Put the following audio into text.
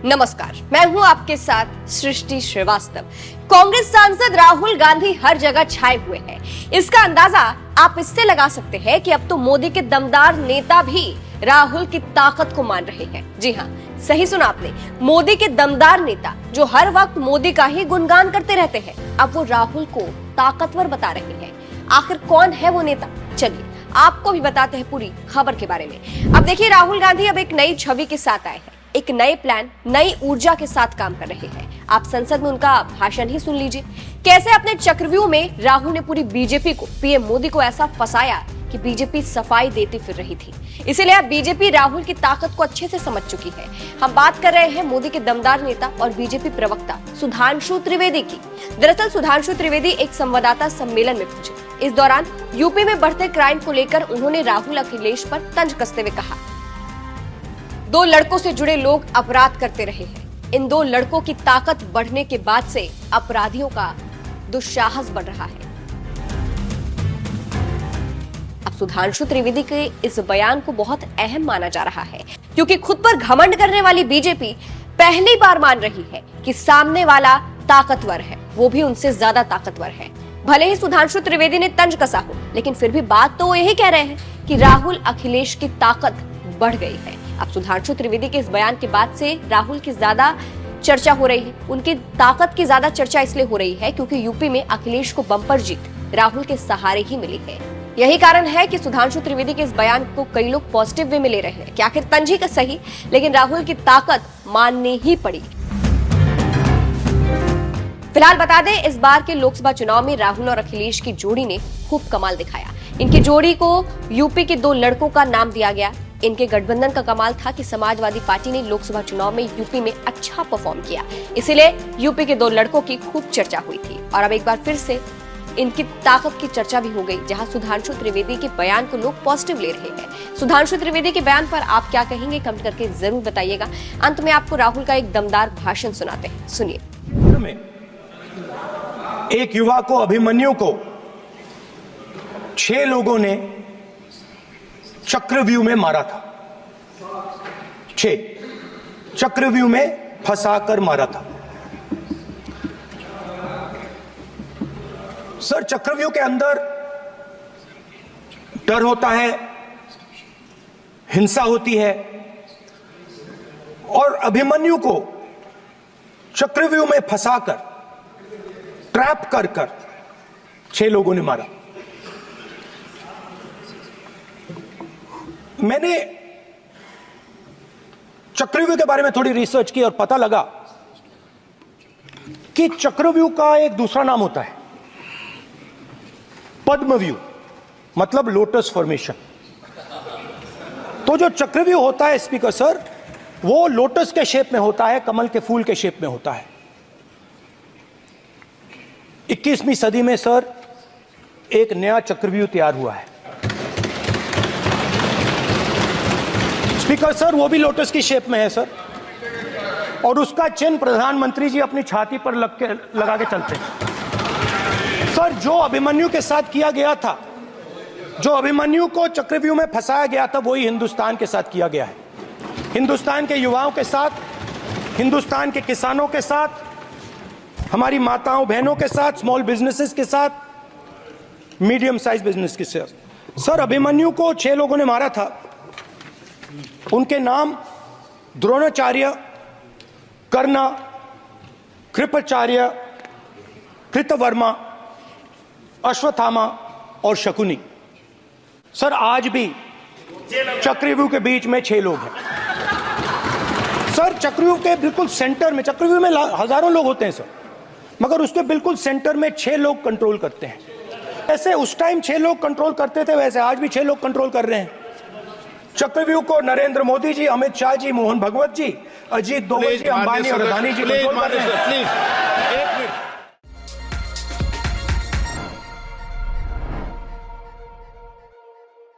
नमस्कार, मैं हूं आपके साथ सृष्टि श्रीवास्तव। कांग्रेस सांसद राहुल गांधी हर जगह छाए हुए हैं। इसका अंदाजा आप इससे लगा सकते हैं कि अब तो मोदी के दमदार नेता भी राहुल की ताकत को मान रहे हैं। जी हां, सही सुना आपने, मोदी के दमदार नेता जो हर वक्त मोदी का ही गुणगान करते रहते हैं, अब वो राहुल को ताकतवर बता रहे हैं। आखिर कौन है वो नेता? चलिए आपको भी बताते हैं पूरी खबर के बारे में। अब देखिए, राहुल गांधी अब एक नई छवि के साथ आए हैं, एक नए प्लान, नई ऊर्जा के साथ काम कर रहे हैं। आप संसद में उनका भाषण ही सुन लीजिए। कैसे अपने चक्रव्यूह में राहुल ने पूरी बीजेपी को, पीएम मोदी को ऐसा फंसाया कि बीजेपी सफाई देती फिर रही थी। इसीलिए अब बीजेपी राहुल की ताकत को अच्छे से समझ चुकी है। हम बात कर रहे हैं मोदी के दमदार नेता और बीजेपी प्रवक्ता सुधांशु त्रिवेदी की। दरअसल सुधांशु त्रिवेदी एक संवाददाता सम्मेलन में पहुंचे। इस दौरान यूपी में बढ़ते क्राइम को लेकर उन्होंने राहुल अखिलेश पर तंज कसते हुए कहा, दो लड़कों से जुड़े लोग अपराध करते रहे हैं। इन दो लड़कों की ताकत बढ़ने के बाद से अपराधियों का दुस्साहस बढ़ रहा है। अब सुधांशु त्रिवेदी के इस बयान को बहुत अहम माना जा रहा है, क्योंकि खुद पर घमंड करने वाली बीजेपी पहली बार मान रही है कि सामने वाला ताकतवर है, वो भी उनसे ज्यादा ताकतवर है। भले ही सुधांशु त्रिवेदी ने तंज कसा हो, लेकिन फिर भी बात तो वो यही कह रहे हैं कि राहुल अखिलेश की ताकत बढ़ गई है। अब सुधांशु त्रिवेदी के इस बयान के बाद से राहुल की ज्यादा चर्चा हो रही है, उनकी ताकत की ज्यादा चर्चा इसलिए हो रही है क्योंकि यूपी में अखिलेश को बम्पर जीत राहुल के सहारे ही मिली है। यही कारण है कि सुधांशु त्रिवेदी के इस बयान को कई लोग पॉजिटिव वे में ले रहे हैं कि आखिर तंज ही का सही, लेकिन राहुल की ताकत माननी ही पड़ी। फिलहाल बता दें, इस बार के लोकसभा चुनाव में राहुल और अखिलेश की जोड़ी ने खूब कमाल दिखाया। इनकी जोड़ी को यूपी के दो लड़कों का नाम दिया गया। इनके गठबंधन का कमाल था कि समाजवादी पार्टी ने लोकसभा चुनाव में यूपी में अच्छा परफॉर्म किया, इसीलिए यूपी के दो लड़कों की खूब चर्चा हुई थी। और अब एक बार फिर से इनकी ताकत की चर्चा भी हो गई, जहां सुधांशु त्रिवेदी के बयान को लोग पॉजिटिव ले रहे हैं। सुधांशु त्रिवेदी के बयान पर आप क्या कहेंगे, कमेंट करके जरूर बताइएगा। अंत में आपको राहुल का एक दमदार भाषण सुनाते हैं, सुनिए। एक युवा को, अभिमन्यु को 6 लोगों ने चक्रव्यूह में मारा था। 6 चक्रव्यूह में फंसाकर मारा था। सर, चक्रव्यूह के अंदर डर होता है, हिंसा होती है, और अभिमन्यु को चक्रव्यूह में फंसाकर, ट्रैप कर 6 लोगों ने मारा। मैंने चक्रव्यूह के बारे में थोड़ी रिसर्च की और पता लगा कि चक्रव्यूह का एक दूसरा नाम होता है पद्मव्यूह, मतलब लोटस फॉर्मेशन। तो जो चक्रव्यूह होता है स्पीकर सर, वो लोटस के शेप में होता है, कमल के फूल के शेप में होता है। 21वीं सदी में सर एक नया चक्रव्यूह तैयार हुआ है स्पीकर सर, वो भी लोटस की शेप में है सर, और उसका चिन्ह प्रधानमंत्री जी अपनी छाती पर लगा के चलते हैं। सर, जो अभिमन्यु के साथ किया गया था, जो अभिमन्यु को चक्रव्यूह में फंसाया गया था, वही हिंदुस्तान के साथ किया गया है। हिंदुस्तान के युवाओं के साथ, हिंदुस्तान के किसानों के साथ, हमारी माताओं बहनों के साथ, स्मॉल बिजनेसेस के साथ, मीडियम साइज बिजनेस के साथ। सर, अभिमन्यु को 6 लोगों ने मारा था। उनके नाम द्रोणाचार्य, कर्ण, कृपाचार्य, कृतवर्मा, अश्वत्थामा और शकुनी। सर, आज भी चक्रव्यूह के बीच में 6 लोग हैं। सर, चक्रव्यूह के बिल्कुल सेंटर में, चक्रव्यूह में हजारों लोग होते हैं सर, मगर उसके बिल्कुल सेंटर में 6 लोग कंट्रोल करते हैं। ऐसे उस टाइम 6 लोग कंट्रोल करते थे, वैसे आज भी 6 लोग कंट्रोल कर रहे हैं। चक्रव्यूह को नरेंद्र मोदी जी, अमित शाह जी, मोहन भगवत जी, अजीत दोवल जी, अंबानी और अदानी जी कंट्रोल कर रहे हैं।